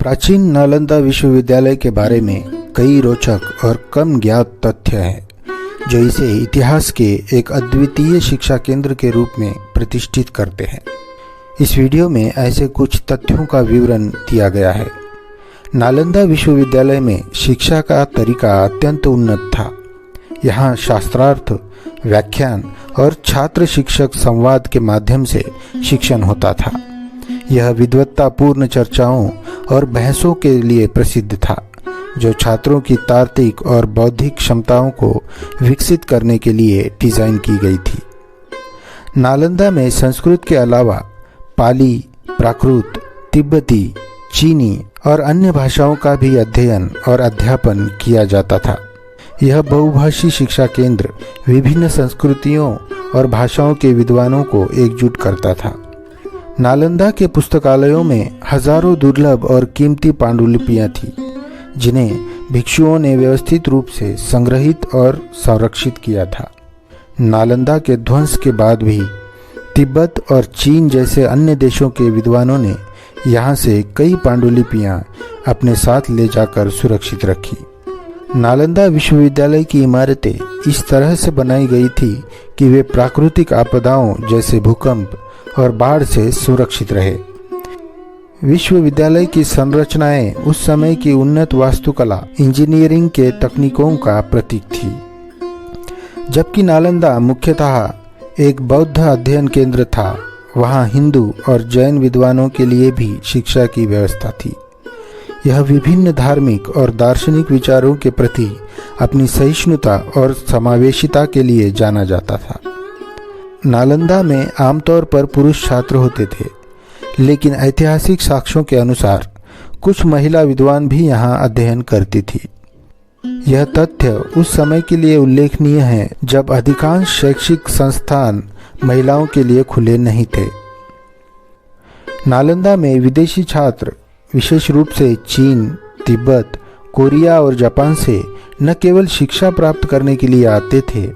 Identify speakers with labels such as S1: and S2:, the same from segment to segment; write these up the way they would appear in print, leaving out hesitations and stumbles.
S1: प्राचीन नालंदा विश्वविद्यालय के बारे में कई रोचक और कम ज्ञात तथ्य हैं, जो इसे इतिहास के एक अद्वितीय शिक्षा केंद्र के रूप में प्रतिष्ठित करते हैं। इस वीडियो में ऐसे कुछ तथ्यों का विवरण दिया गया है। नालंदा विश्वविद्यालय में शिक्षा का तरीका अत्यंत उन्नत था। यहाँ शास्त्रार्थ, व्याख्यान और छात्र शिक्षक संवाद के माध्यम से शिक्षण होता था। यह विद्वत्तापूर्ण चर्चाओं और बहसों के लिए प्रसिद्ध था, जो छात्रों की तार्किक और बौद्धिक क्षमताओं को विकसित करने के लिए डिज़ाइन की गई थी। नालंदा में संस्कृत के अलावा पाली, प्राकृत, तिब्बती, चीनी और अन्य भाषाओं का भी अध्ययन और अध्यापन किया जाता था। यह बहुभाषी शिक्षा केंद्र विभिन्न संस्कृतियों और भाषाओं के विद्वानों को एकजुट करता था। नालंदा के पुस्तकालयों में हजारों दुर्लभ और कीमती पांडुलिपियां थीं, जिन्हें भिक्षुओं ने व्यवस्थित रूप से संग्रहित और संरक्षित किया था। नालंदा के ध्वंस के बाद भी तिब्बत और चीन जैसे अन्य देशों के विद्वानों ने यहाँ से कई पांडुलिपियां अपने साथ ले जाकर सुरक्षित रखी। नालंदा विश्वविद्यालय की इमारतें इस तरह से बनाई गई थी कि वे प्राकृतिक आपदाओं जैसे भूकंप और बाढ़ से सुरक्षित रहे। विश्वविद्यालय की संरचनाएं उस समय की उन्नत वास्तुकला, इंजीनियरिंग के तकनीकों का प्रतीक थी। जबकि नालंदा मुख्यतः एक बौद्ध अध्ययन केंद्र था, वहां हिंदू और जैन विद्वानों के लिए भी शिक्षा की व्यवस्था थी। यह विभिन्न धार्मिक और दार्शनिक विचारों के प्रति अपनी सहिष्णुता और समावेशिता के लिए जाना जाता था। नालंदा में आमतौर पर पुरुष छात्र होते थे, लेकिन ऐतिहासिक साक्ष्यों के अनुसार कुछ महिला विद्वान भी यहाँ अध्ययन करती थी। यह तथ्य उस समय के लिए उल्लेखनीय है जब अधिकांश शैक्षिक संस्थान महिलाओं के लिए खुले नहीं थे। नालंदा में विदेशी छात्र विशेष रूप से चीन, तिब्बत, कोरिया और जापान से न केवल शिक्षा प्राप्त करने के लिए आते थे,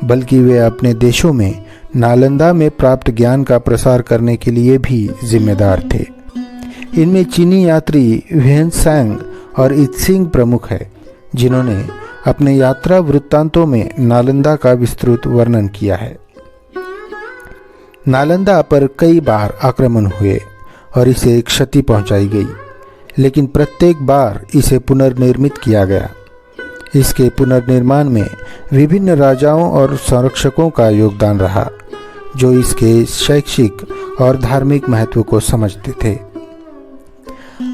S1: बल्कि वे अपने देशों में नालंदा में प्राप्त ज्ञान का प्रसार करने के लिए भी जिम्मेदार थे। इनमें चीनी यात्री ह्वेनसांग और इत्सिंग प्रमुख है, जिन्होंने अपने यात्रा वृत्तांतों में नालंदा का विस्तृत वर्णन किया है। नालंदा पर कई बार आक्रमण हुए और इसे क्षति पहुंचाई गई, लेकिन प्रत्येक बार इसे पुनर्निर्मित किया गया। इसके पुनर्निर्माण में विभिन्न राजाओं और संरक्षकों का योगदान रहा, जो इसके शैक्षिक और धार्मिक महत्व को समझते थे।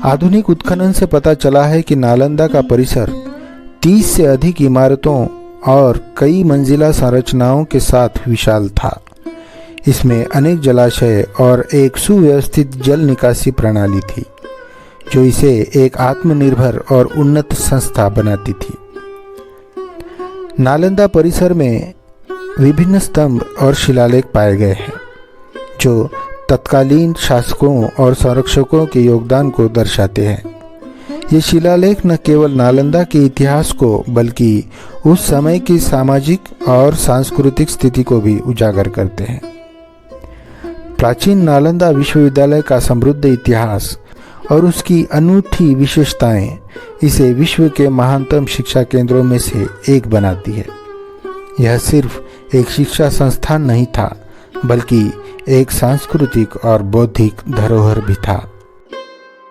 S1: आधुनिक उत्खनन से पता चला है कि नालंदा का परिसर 30 से अधिक इमारतों और कई मंजिला संरचनाओं के साथ विशाल था। इसमें अनेक जलाशय और एक सुव्यवस्थित जल निकासी प्रणाली थी, जो इसे एक आत्मनिर्भर और उन्नत संस्था बनाती थी। नालंदा परिसर में विभिन्न स्तंभ और शिलालेख पाए गए हैं, जो तत्कालीन शासकों और संरक्षकों के योगदान को दर्शाते हैं। ये शिलालेख न केवल नालंदा के इतिहास को, बल्कि उस समय की सामाजिक और सांस्कृतिक स्थिति को भी उजागर करते हैं। प्राचीन नालंदा विश्वविद्यालय का समृद्ध इतिहास और उसकी अनूठी विशेषताएं इसे विश्व के महानतम शिक्षा केंद्रों में से एक बनाती है। यह सिर्फ एक शिक्षा संस्थान नहीं था, बल्कि एक सांस्कृतिक और बौद्धिक धरोहर भी था।